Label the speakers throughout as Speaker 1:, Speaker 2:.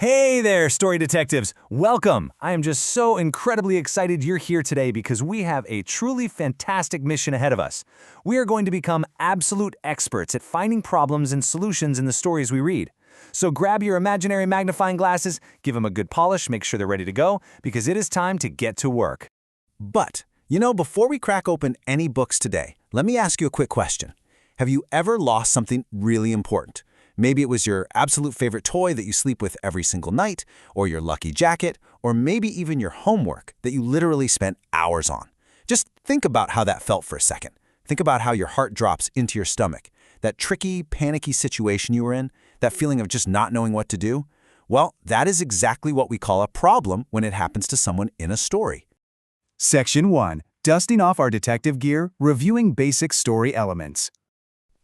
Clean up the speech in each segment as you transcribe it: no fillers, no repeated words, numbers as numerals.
Speaker 1: Hey there, story detectives! Welcome! I am just so incredibly excited you're here today because we have a truly fantastic mission ahead of us. We are going to become absolute experts at finding problems and solutions in the stories we read. So grab your imaginary magnifying glasses, give them a good polish, make sure they're ready to go, because it is time to get to work.
Speaker 2: But, before we crack open any books today, let me ask you a quick question. Have you ever lost something really important? Maybe it was your absolute favorite toy that you sleep with every single night, or your lucky jacket, or maybe even your homework that you literally spent hours on. Just think about how that felt for a second. Think about how your heart drops into your stomach. That tricky, panicky situation you were in, that feeling of just not knowing what to do. Well, that is exactly what we call a problem when it happens to someone in a story.
Speaker 3: Section 1. Dusting off our detective gear, reviewing basic story elements.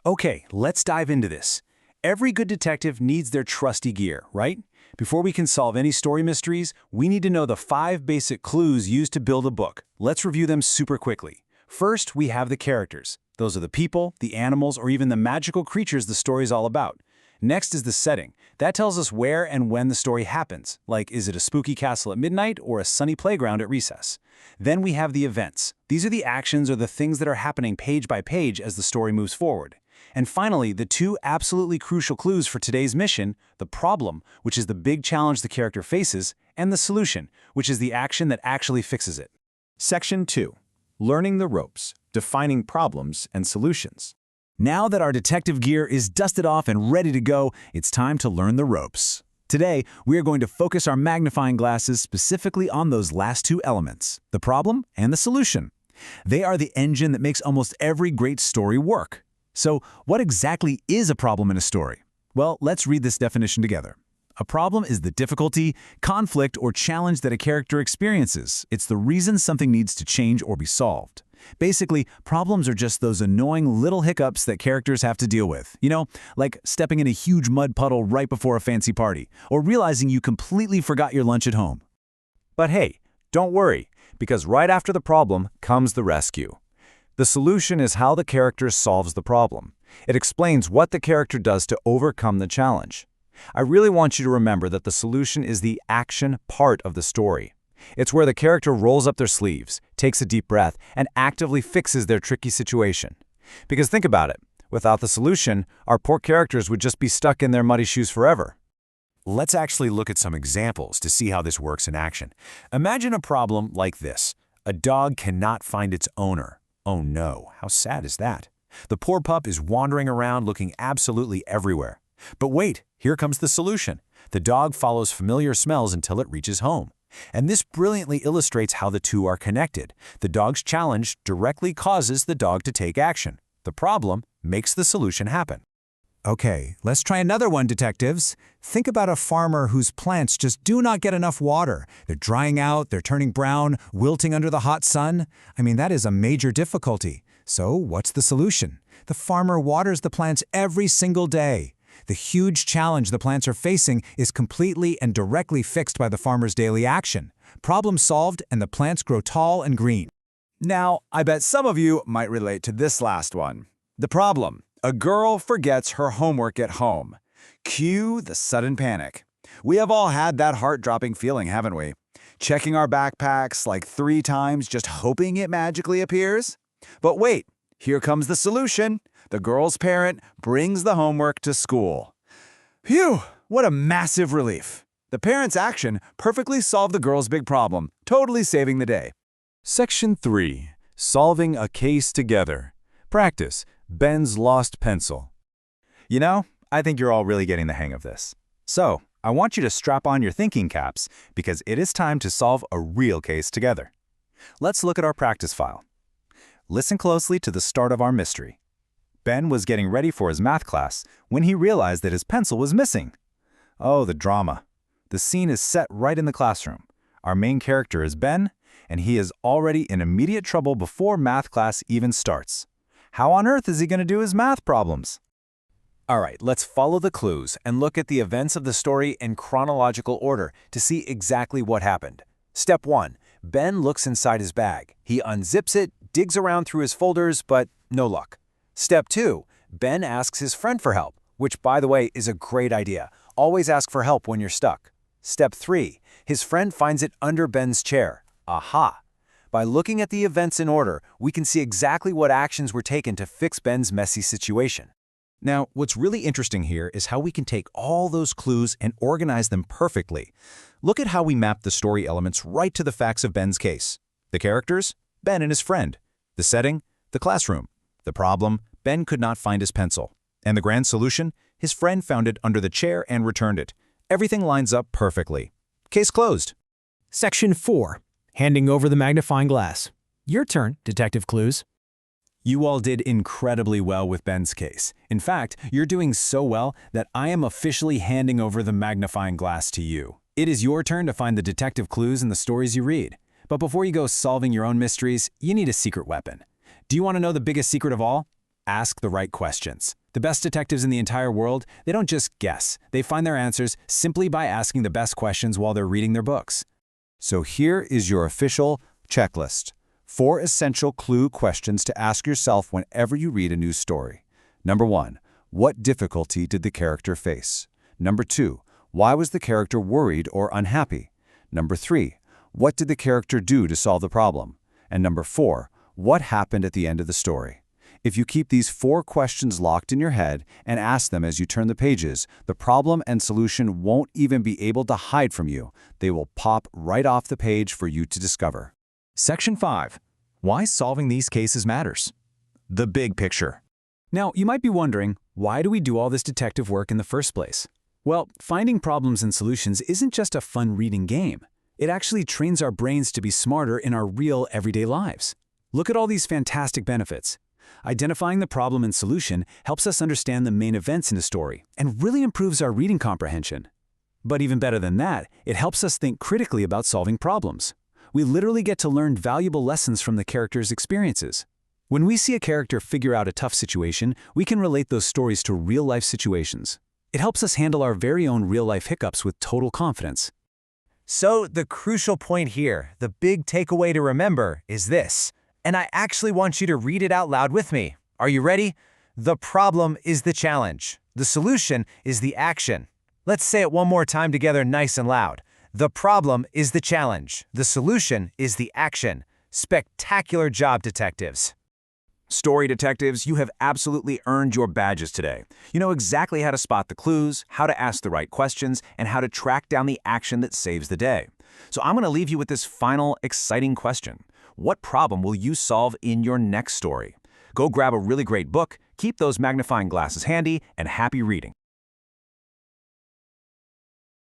Speaker 1: Okay, let's dive into this. Every good detective needs their trusty gear, right? Before we can solve any story mysteries, we need to know the 5 basic clues used to build a book. Let's review them super quickly. First, we have the characters. Those are the people, the animals, or even the magical creatures the story is all about. Next is the setting. That tells us where and when the story happens, like is it a spooky castle at midnight or a sunny playground at recess. Then we have the events. These are the actions or the things that are happening page by page as the story moves forward. And finally, the 2 absolutely crucial clues for today's mission, the problem, which is the big challenge the character faces, and the solution, which is the action that actually fixes it.
Speaker 3: Section 2. Learning the ropes, defining problems and solutions.
Speaker 1: Now that our detective gear is dusted off and ready to go, it's time to learn the ropes. Today, we are going to focus our magnifying glasses specifically on those last 2 elements, the problem and the solution. They are the engine that makes almost every great story work. So, what exactly is a problem in a story? Well, let's read this definition together. A problem is the difficulty, conflict, or challenge that a character experiences. It's the reason something needs to change or be solved. Basically, problems are just those annoying little hiccups that characters have to deal with. Like stepping in a huge mud puddle right before a fancy party, or realizing you completely forgot your lunch at home.
Speaker 4: But hey, don't worry, because right after the problem comes the rescue. The solution is how the character solves the problem. It explains what the character does to overcome the challenge. I really want you to remember that the solution is the action part of the story. It's where the character rolls up their sleeves, takes a deep breath, and actively fixes their tricky situation. Because think about it, without the solution, our poor characters would just be stuck in their muddy shoes forever.
Speaker 1: Let's actually look at some examples to see how this works in action. Imagine a problem like this. A dog cannot find its owner. Oh no, how sad is that? The poor pup is wandering around looking absolutely everywhere. But wait, here comes the solution. The dog follows familiar smells until it reaches home. And this brilliantly illustrates how the 2 are connected. The dog's challenge directly causes the dog to take action. The problem makes the solution happen.
Speaker 3: Okay, let's try another one, detectives. Think about a farmer whose plants just do not get enough water. They're drying out, they're turning brown, wilting under the hot sun. That is a major difficulty. So what's the solution? The farmer waters the plants every single day. The huge challenge the plants are facing is completely and directly fixed by the farmer's daily action. Problem solved, and the plants grow tall and green.
Speaker 5: Now, I bet some of you might relate to this last one. The problem. A girl forgets her homework at home. Cue the sudden panic. We have all had that heart-dropping feeling, haven't we? Checking our backpacks like 3 times just hoping it magically appears? But wait, here comes the solution. The girl's parent brings the homework to school. Phew, what a massive relief. The parent's action perfectly solved the girl's big problem, totally saving the day.
Speaker 4: Section 3. Solving a case together. Practice. Ben's lost pencil.
Speaker 3: I think you're all really getting the hang of this. So, I want you to strap on your thinking caps because it is time to solve a real case together. Let's look at our practice file. Listen closely to the start of our mystery. Ben was getting ready for his math class when he realized that his pencil was missing. Oh, the drama. The scene is set right in the classroom. Our main character is Ben, and he is already in immediate trouble before math class even starts. How on earth is he going to do his math problems?
Speaker 1: All right, let's follow the clues and look at the events of the story in chronological order to see exactly what happened. Step 1. Ben looks inside his bag. He unzips it, digs around through his folders, but no luck. Step 2. Ben asks his friend for help, which, by the way, is a great idea. Always ask for help when you're stuck. Step 3. His friend finds it under Ben's chair. Aha! By looking at the events in order, we can see exactly what actions were taken to fix Ben's messy situation.
Speaker 2: Now, what's really interesting here is how we can take all those clues and organize them perfectly. Look at how we map the story elements right to the facts of Ben's case. The characters? Ben and his friend. The setting? The classroom. The problem? Ben could not find his pencil. And the grand solution? His friend found it under the chair and returned it. Everything lines up perfectly. Case closed.
Speaker 6: Section 4. Handing over the magnifying glass. Your turn, Detective Clues.
Speaker 1: You all did incredibly well with Ben's case. In fact, you're doing so well that I am officially handing over the magnifying glass to you. It is your turn to find the detective clues in the stories you read. But before you go solving your own mysteries, you need a secret weapon. Do you want to know the biggest secret of all? Ask the right questions. The best detectives in the entire world, they don't just guess. They find their answers simply by asking the best questions while they're reading their books.
Speaker 2: So here is your official checklist. 4 essential clue questions to ask yourself whenever you read a new story. Number 1, what difficulty did the character face? Number 2, why was the character worried or unhappy? Number 3, what did the character do to solve the problem? And number 4, what happened at the end of the story? If you keep these 4 questions locked in your head and ask them as you turn the pages, the problem and solution won't even be able to hide from you. They will pop right off the page for you to discover.
Speaker 4: Section 5. Why solving these cases matters. The big picture.
Speaker 1: Now, you might be wondering, why do we do all this detective work in the first place? Well, finding problems and solutions isn't just a fun reading game. It actually trains our brains to be smarter in our real everyday lives. Look at all these fantastic benefits. Identifying the problem and solution helps us understand the main events in a story and really improves our reading comprehension. But even better than that, it helps us think critically about solving problems. We literally get to learn valuable lessons from the character's experiences. When we see a character figure out a tough situation, we can relate those stories to real-life situations. It helps us handle our very own real-life hiccups with total confidence.
Speaker 7: So the crucial point here, the big takeaway to remember, is this. And I actually want you to read it out loud with me. Are you ready? The problem is the challenge. The solution is the action. Let's say it one more time together nice and loud. The problem is the challenge. The solution is the action. Spectacular job, detectives.
Speaker 3: Story detectives, you have absolutely earned your badges today. You know exactly how to spot the clues, how to ask the right questions, and how to track down the action that saves the day. So I'm going to leave you with this final, exciting question. What problem will you solve in your next story? Go grab a really great book, keep those magnifying glasses handy, and happy reading.